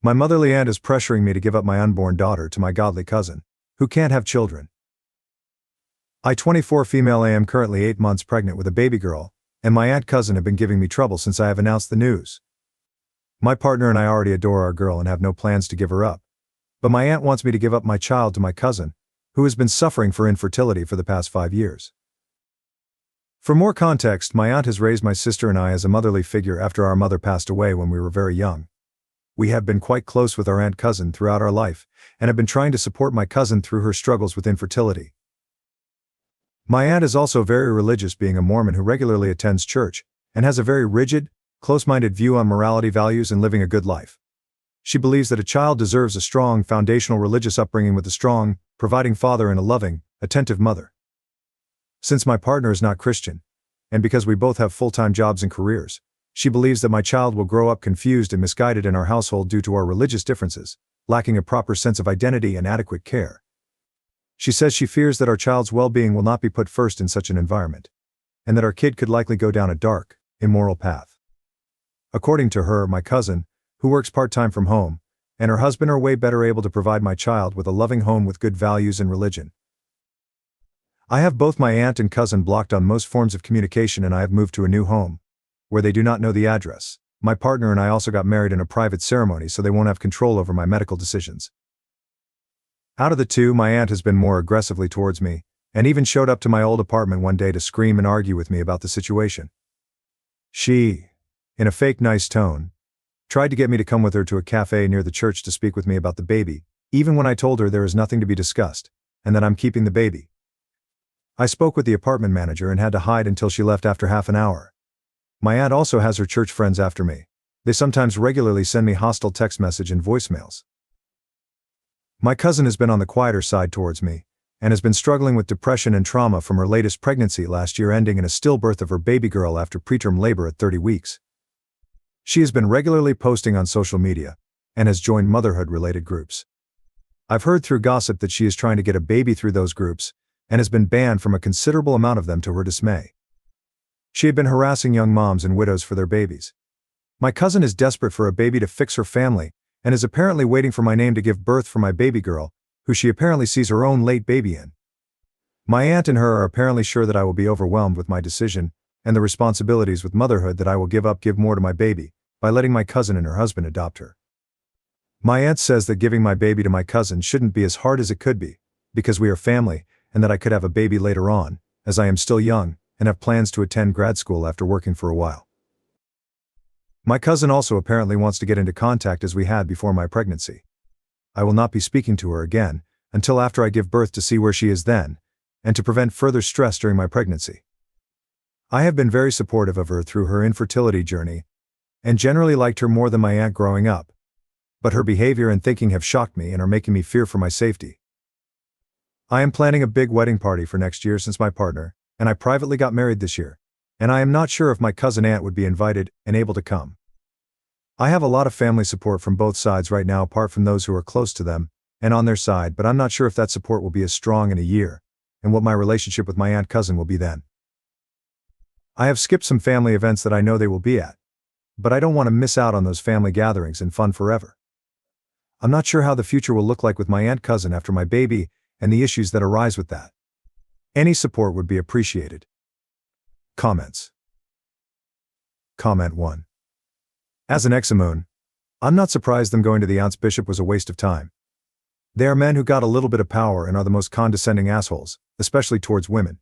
My motherly aunt is pressuring me to give up my unborn daughter to my godly cousin, who can't have children. I, 24 female, am currently 8 months pregnant with a baby girl, and my aunt cousin have been giving me trouble since I have announced the news. My partner and I already adore our girl and have no plans to give her up. But my aunt wants me to give up my child to my cousin, who has been suffering for infertility for the past 5 years. For more context, my aunt has raised my sister and I as a motherly figure after our mother passed away when we were very young. We have been quite close with our aunt cousin throughout our life, and have been trying to support my cousin through her struggles with infertility. My aunt is also very religious, being a Mormon who regularly attends church, and has a very rigid, close-minded view on morality, values, and living a good life. She believes that a child deserves a strong, foundational religious upbringing with a strong, providing father and a loving, attentive mother. Since my partner is not Christian, and because we both have full-time jobs and careers, she believes that my child will grow up confused and misguided in our household due to our religious differences, lacking a proper sense of identity and adequate care. She says she fears that our child's well-being will not be put first in such an environment, and that our kid could likely go down a dark, immoral path. According to her, my cousin, who works part-time from home, and her husband are way better able to provide my child with a loving home with good values and religion. I have both my aunt and cousin blocked on most forms of communication, and I have moved to a new home, where they do not know the address. My partner and I also got married in a private ceremony, so they won't have control over my medical decisions. Out of the two, my aunt has been more aggressively towards me, and even showed up to my old apartment one day to scream and argue with me about the situation. She, in a fake nice tone, tried to get me to come with her to a cafe near the church to speak with me about the baby, even when I told her there is nothing to be discussed, and that I'm keeping the baby. I spoke with the apartment manager and had to hide until she left after half an hour. My aunt also has her church friends after me. They sometimes regularly send me hostile text message and voicemails. My cousin has been on the quieter side towards me, and has been struggling with depression and trauma from her latest pregnancy last year, ending in a stillbirth of her baby girl after preterm labor at 30 weeks. She has been regularly posting on social media, and has joined motherhood-related groups. I've heard through gossip that she is trying to get a baby through those groups, and has been banned from a considerable amount of them to her dismay. She had been harassing young moms and widows for their babies. My cousin is desperate for a baby to fix her family, and is apparently waiting for my name to give birth for my baby girl, who she apparently sees her own late baby in. My aunt and her are apparently sure that I will be overwhelmed with my decision, and the responsibilities with motherhood that I will give more to my baby, by letting my cousin and her husband adopt her. My aunt says that giving my baby to my cousin shouldn't be as hard as it could be, because we are family, and that I could have a baby later on, as I am still young, and have plans to attend grad school after working for a while. My cousin also apparently wants to get into contact as we had before my pregnancy. I will not be speaking to her again, until after I give birth, to see where she is then, and to prevent further stress during my pregnancy. I have been very supportive of her through her infertility journey, and generally liked her more than my aunt growing up. But her behavior and thinking have shocked me and are making me fear for my safety. I am planning a big wedding party for next year since my partner and I privately got married this year, and I am not sure if my cousin aunt would be invited and able to come. I have a lot of family support from both sides right now, apart from those who are close to them and on their side, but I'm not sure if that support will be as strong in a year, and what my relationship with my aunt cousin will be then. I have skipped some family events that I know they will be at, but I don't want to miss out on those family gatherings and fun forever. I'm not sure how the future will look like with my aunt cousin after my baby and the issues that arise with that. Any support would be appreciated. Comments. Comment 1. As an ex-Moon, I'm not surprised them going to the aunt's bishop was a waste of time. They are men who got a little bit of power and are the most condescending assholes, especially towards women.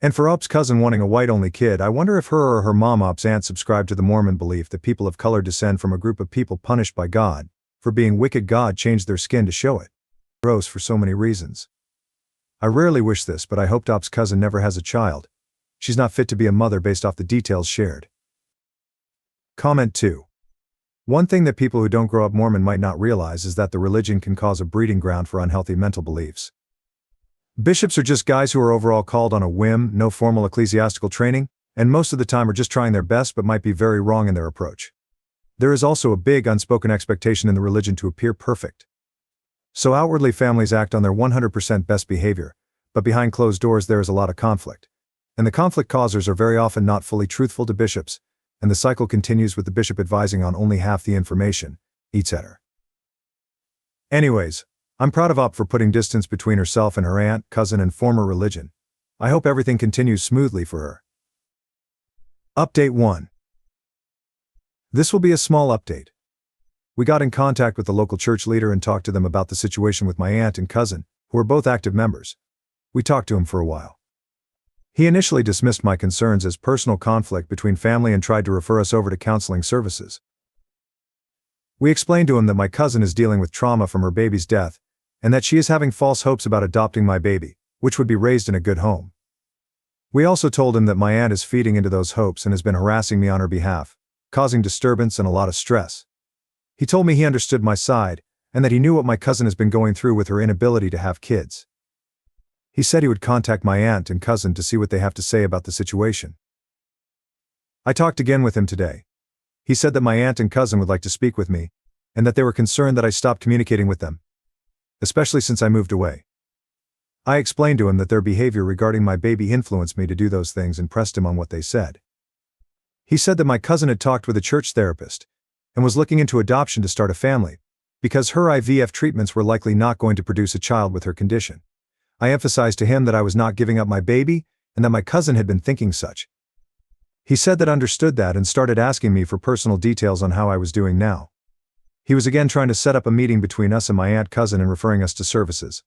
And for Up's cousin wanting a white-only kid, I wonder if her or her mom Up's aunt subscribed to the Mormon belief that people of color descend from a group of people punished by God. For being wicked, God changed their skin to show it. Gross for so many reasons. I rarely wish this, but I hope Up's cousin never has a child. She's not fit to be a mother based off the details shared. Comment 2. One thing that people who don't grow up Mormon might not realize is that the religion can cause a breeding ground for unhealthy mental beliefs. Bishops are just guys who are overall called on a whim, no formal ecclesiastical training, and most of the time are just trying their best but might be very wrong in their approach. There is also a big unspoken expectation in the religion to appear perfect. So outwardly families act on their 100% best behavior, but behind closed doors there is a lot of conflict. And the conflict causers are very often not fully truthful to bishops, and the cycle continues with the bishop advising on only half the information, etc. Anyways, I'm proud of Up for putting distance between herself and her aunt, cousin, and former religion. I hope everything continues smoothly for her. Update 1. This will be a small update. We got in contact with the local church leader and talked to them about the situation with my aunt and cousin, who are both active members. We talked to him for a while. He initially dismissed my concerns as personal conflict between family and tried to refer us over to counseling services. We explained to him that my cousin is dealing with trauma from her baby's death, and that she is having false hopes about adopting my baby, which would be raised in a good home. We also told him that my aunt is feeding into those hopes and has been harassing me on her behalf, causing disturbance and a lot of stress. He told me he understood my side, and that he knew what my cousin has been going through with her inability to have kids. He said he would contact my aunt and cousin to see what they have to say about the situation. I talked again with him today. He said that my aunt and cousin would like to speak with me, and that they were concerned that I stopped communicating with them, especially since I moved away. I explained to him that their behavior regarding my baby influenced me to do those things and pressed him on what they said. He said that my cousin had talked with a church therapist and was looking into adoption to start a family, because her IVF treatments were likely not going to produce a child with her condition. I emphasized to him that I was not giving up my baby and that my cousin had been thinking such. He said that understood that and started asking me for personal details on how I was doing now. He was again trying to set up a meeting between us and my aunt cousin and referring us to services.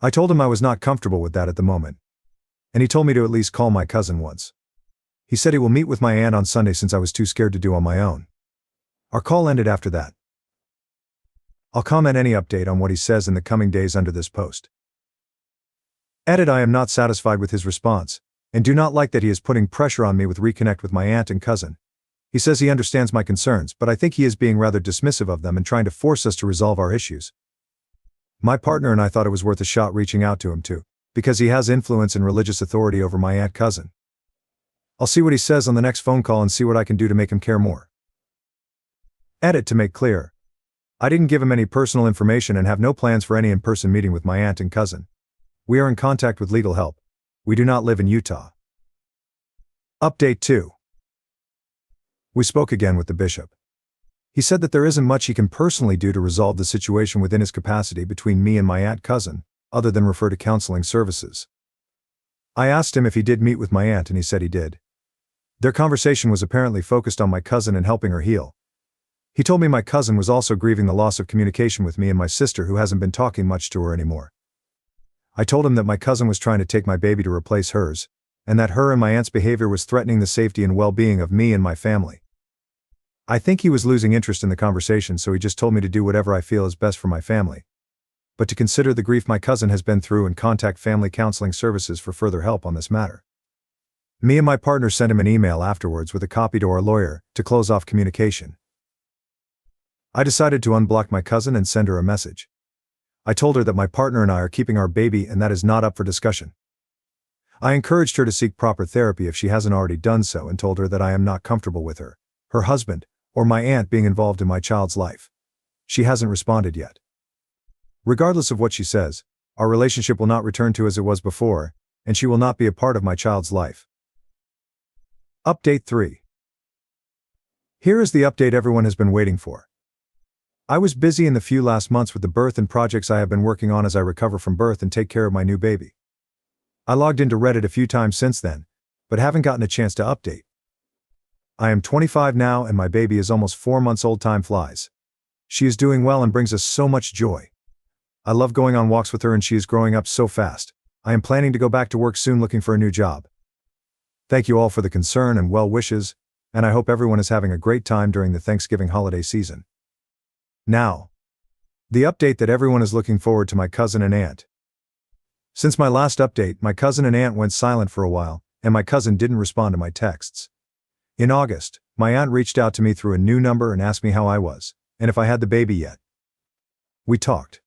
I told him I was not comfortable with that at the moment, and he told me to at least call my cousin once. He said he will meet with my aunt on Sunday since I was too scared to do on my own. Our call ended after that. I'll comment any update on what he says in the coming days under this post. Edit: I am not satisfied with his response, and do not like that he is putting pressure on me with reconnect with my aunt and cousin. He says he understands my concerns, but I think he is being rather dismissive of them and trying to force us to resolve our issues. My partner and I thought it was worth a shot reaching out to him too, because he has influence and religious authority over my aunt cousin. I'll see what he says on the next phone call and see what I can do to make him care more. Edit: to make clear, I didn't give him any personal information and have no plans for any in-person meeting with my aunt and cousin. We are in contact with legal help. We do not live in Utah. Update 2. We spoke again with the bishop. He said that there isn't much he can personally do to resolve the situation within his capacity between me and my aunt cousin, other than refer to counseling services. I asked him if he did meet with my aunt and he said he did. Their conversation was apparently focused on my cousin and helping her heal. He told me my cousin was also grieving the loss of communication with me and my sister, who hasn't been talking much to her anymore. I told him that my cousin was trying to take my baby to replace hers, and that her and my aunt's behavior was threatening the safety and well-being of me and my family. I think he was losing interest in the conversation, so he just told me to do whatever I feel is best for my family, but to consider the grief my cousin has been through and contact family counseling services for further help on this matter. Me and my partner sent him an email afterwards with a copy to our lawyer to close off communication. I decided to unblock my cousin and send her a message. I told her that my partner and I are keeping our baby and that is not up for discussion. I encouraged her to seek proper therapy if she hasn't already done so, and told her that I am not comfortable with her husband, or my aunt being involved in my child's life. She hasn't responded yet. Regardless of what she says, our relationship will not return to as it was before, and she will not be a part of my child's life. Update 3. Here is the update everyone has been waiting for. I was busy in the few last months with the birth and projects I have been working on as I recover from birth and take care of my new baby. I logged into Reddit a few times since then, but haven't gotten a chance to update. I am 25 now and my baby is almost 4 months old. Time flies. She is doing well and brings us so much joy. I love going on walks with her and she is growing up so fast. I am planning to go back to work soon, looking for a new job. Thank you all for the concern and well wishes, and I hope everyone is having a great time during the Thanksgiving holiday season. Now, the update that everyone is looking forward to: my cousin and aunt. Since my last update, my cousin and aunt went silent for a while, and my cousin didn't respond to my texts. In August, my aunt reached out to me through a new number and asked me how I was, and if I had the baby yet. We talked.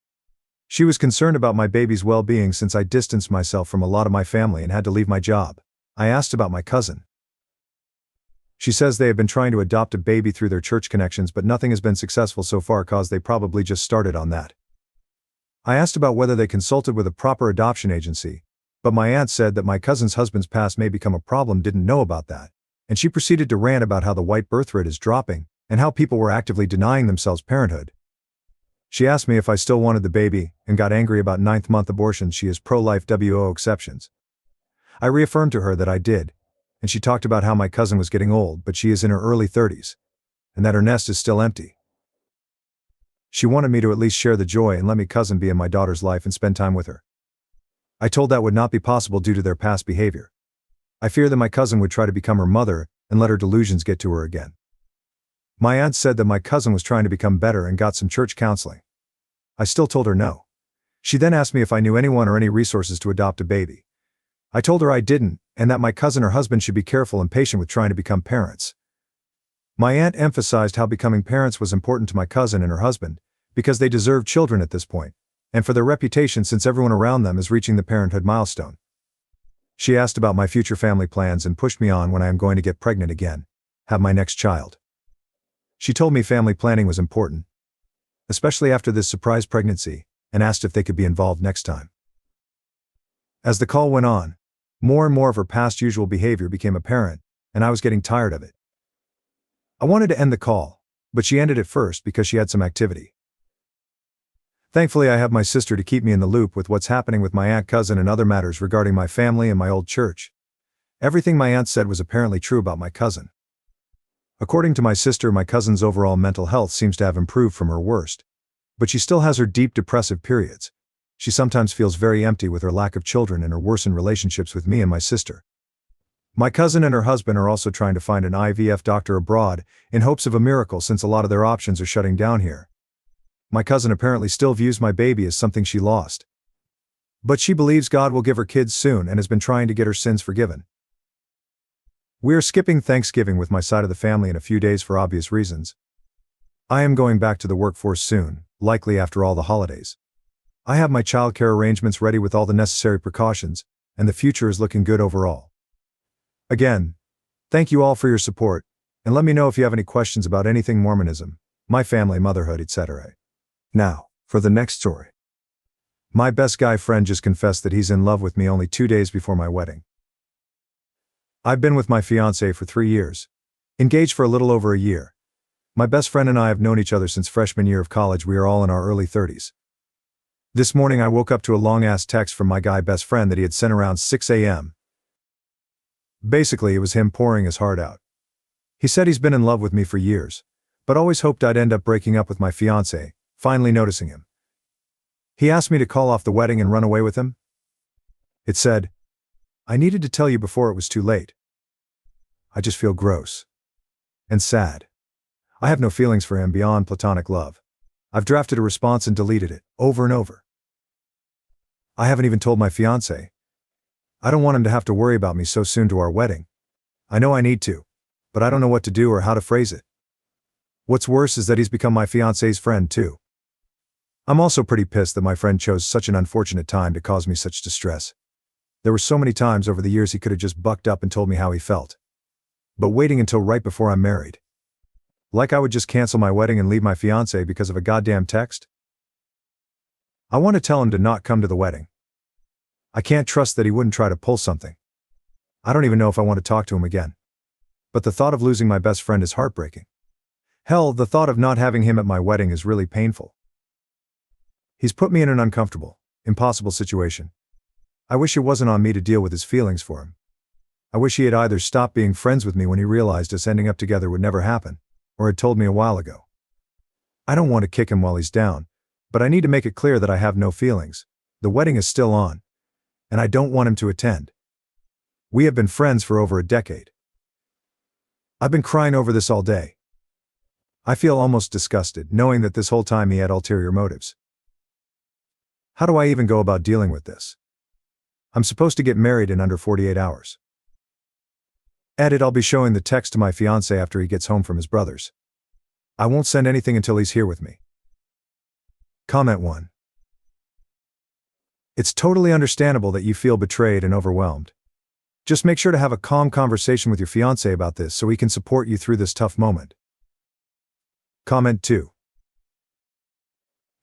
She was concerned about my baby's well-being since I distanced myself from a lot of my family and had to leave my job. I asked about my cousin. She says they have been trying to adopt a baby through their church connections, but nothing has been successful so far, cause they probably just started on that. I asked about whether they consulted with a proper adoption agency, but my aunt said that my cousin's husband's past may become a problem, didn't know about that, and she proceeded to rant about how the white birth rate is dropping, and how people were actively denying themselves parenthood. She asked me if I still wanted the baby, and got angry about ninth-month abortions. She is pro-life WO exceptions. I reaffirmed to her that I did, and she talked about how my cousin was getting old, but she is in her early 30s, and that her nest is still empty. She wanted me to at least share the joy and let my cousin be in my daughter's life and spend time with her. I told that would not be possible due to their past behavior. I fear that my cousin would try to become her mother and let her delusions get to her again. My aunt said that my cousin was trying to become better and got some church counseling. I still told her no. She then asked me if I knew anyone or any resources to adopt a baby. I told her I didn't, and that my cousin or husband should be careful and patient with trying to become parents. My aunt emphasized how becoming parents was important to my cousin and her husband, because they deserve children at this point, and for their reputation since everyone around them is reaching the parenthood milestone. She asked about my future family plans and pushed me on when I am going to get pregnant again, have my next child. She told me family planning was important, especially after this surprise pregnancy, and asked if they could be involved next time. As the call went on, more and more of her past usual behavior became apparent, and I was getting tired of it. I wanted to end the call, but she ended it first because she had some activity. Thankfully, I have my sister to keep me in the loop with what's happening with my aunt, cousin, and other matters regarding my family and my old church. Everything my aunt said was apparently true about my cousin. According to my sister, my cousin's overall mental health seems to have improved from her worst, but she still has her deep depressive periods. She sometimes feels very empty with her lack of children and her worsened relationships with me and my sister. My cousin and her husband are also trying to find an IVF doctor abroad in hopes of a miracle since a lot of their options are shutting down here. My cousin apparently still views my baby as something she lost. But she believes God will give her kids soon and has been trying to get her sins forgiven. We are skipping Thanksgiving with my side of the family in a few days for obvious reasons. I am going back to the workforce soon, likely after all the holidays. I have my childcare arrangements ready with all the necessary precautions, and the future is looking good overall. Again, thank you all for your support, and let me know if you have any questions about anything Mormonism, my family, motherhood, etc. Now, for the next story. My best guy friend just confessed that he's in love with me only 2 days before my wedding. I've been with my fiancée for 3 years, engaged for a little over a year. My best friend and I have known each other since freshman year of college. We are all in our early 30s. This morning I woke up to a long-ass text from my guy best friend that he had sent around 6 a.m. Basically, it was him pouring his heart out. He said he's been in love with me for years, but always hoped I'd end up breaking up with my fiancée, finally noticing him. He asked me to call off the wedding and run away with him. It said, "I needed to tell you before it was too late." I just feel gross and sad. I have no feelings for him beyond platonic love. I've drafted a response and deleted it, over and over. I haven't even told my fiancé. I don't want him to have to worry about me so soon to our wedding. I know I need to, but I don't know what to do or how to phrase it. What's worse is that he's become my fiancé's friend too. I'm also pretty pissed that my friend chose such an unfortunate time to cause me such distress. There were so many times over the years he could have just bucked up and told me how he felt. But waiting until right before I'm married. Like I would just cancel my wedding and leave my fiancé because of a goddamn text? I want to tell him to not come to the wedding. I can't trust that he wouldn't try to pull something. I don't even know if I want to talk to him again. But the thought of losing my best friend is heartbreaking. Hell, the thought of not having him at my wedding is really painful. He's put me in an uncomfortable, impossible situation. I wish it wasn't on me to deal with his feelings for him. I wish he had either stopped being friends with me when he realized us ending up together would never happen, or had told me a while ago. I don't want to kick him while he's down, but I need to make it clear that I have no feelings. The wedding is still on, and I don't want him to attend. We have been friends for over a decade. I've been crying over this all day. I feel almost disgusted, knowing that this whole time he had ulterior motives. How do I even go about dealing with this? I'm supposed to get married in under 48 hours. Edit: I'll be showing the text to my fiancé after he gets home from his brother's. I won't send anything until he's here with me. Comment 1. It's totally understandable that you feel betrayed and overwhelmed. Just make sure to have a calm conversation with your fiancé about this so he can support you through this tough moment. Comment 2.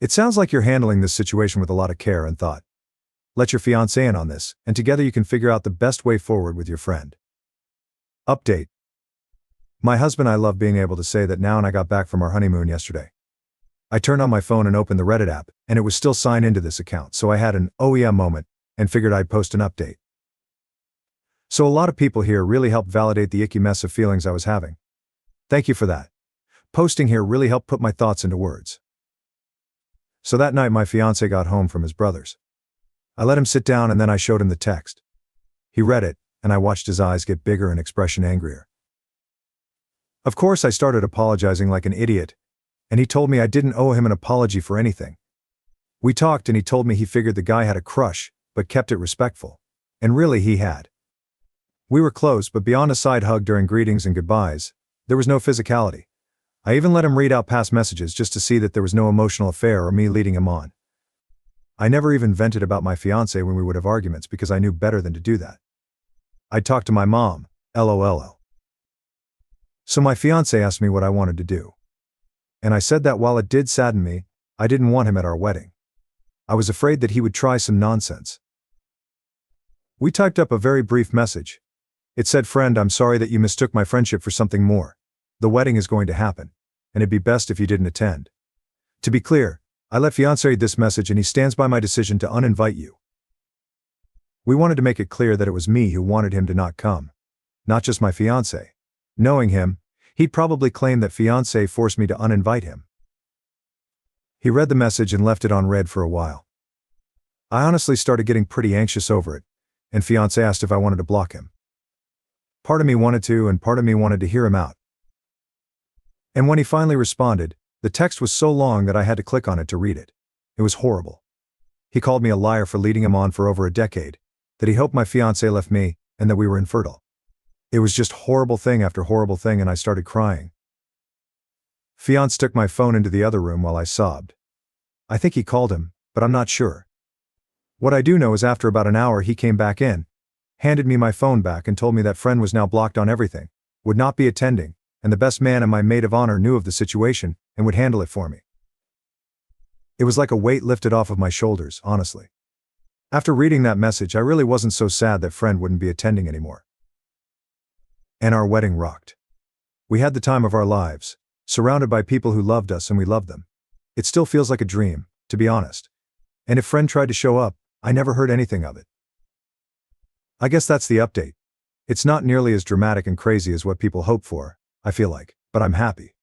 It sounds like you're handling this situation with a lot of care and thought. Let your fiancé in on this, and together you can figure out the best way forward with your friend. Update. My husband and I love being able to say that now, and I got back from our honeymoon yesterday. I turned on my phone and opened the Reddit app, and it was still signed into this account, so I had an "oh yeah" moment and figured I'd post an update. So a lot of people here really helped validate the icky mess of feelings I was having. Thank you for that. Posting here really helped put my thoughts into words. So that night my fiancé got home from his brother's. I let him sit down and then I showed him the text. He read it, and I watched his eyes get bigger and expression angrier. Of course I started apologizing like an idiot, and he told me I didn't owe him an apology for anything. We talked and he told me he figured the guy had a crush, but kept it respectful. And really he had. We were close, but beyond a side hug during greetings and goodbyes, there was no physicality. I even let him read out past messages just to see that there was no emotional affair or me leading him on. I never even vented about my fiancé when we would have arguments because I knew better than to do that. I'd talk to my mom, LOL. So my fiancé asked me what I wanted to do. And I said that while it did sadden me, I didn't want him at our wedding. I was afraid that he would try some nonsense. We typed up a very brief message. It said, "Friend, I'm sorry that you mistook my friendship for something more. The wedding is going to happen, and it'd be best if you didn't attend. To be clear, I let fiancé read this message and he stands by my decision to uninvite you." We wanted to make it clear that it was me who wanted him to not come, not just my fiancé. Knowing him, he'd probably claim that fiancé forced me to uninvite him. He read the message and left it on read for a while. I honestly started getting pretty anxious over it, and fiancé asked if I wanted to block him. Part of me wanted to, and part of me wanted to hear him out. And when he finally responded, the text was so long that I had to click on it to read it. It was horrible. He called me a liar for leading him on for over a decade, that he hoped my fiancé left me, and that we were infertile. It was just horrible thing after horrible thing, and I started crying. Fiancé took my phone into the other room while I sobbed. I think he called him, but I'm not sure. What I do know is after about an hour he came back in, handed me my phone back and told me that friend was now blocked on everything, would not be attending, and the best man and my maid of honor knew of the situation and would handle it for me. It was like a weight lifted off of my shoulders, honestly. After reading that message, I really wasn't so sad that friend wouldn't be attending anymore. And our wedding rocked. We had the time of our lives, surrounded by people who loved us and we loved them. It still feels like a dream, to be honest. And if friend tried to show up, I never heard anything of it. I guess that's the update. It's not nearly as dramatic and crazy as what people hope for, I feel like, but I'm happy.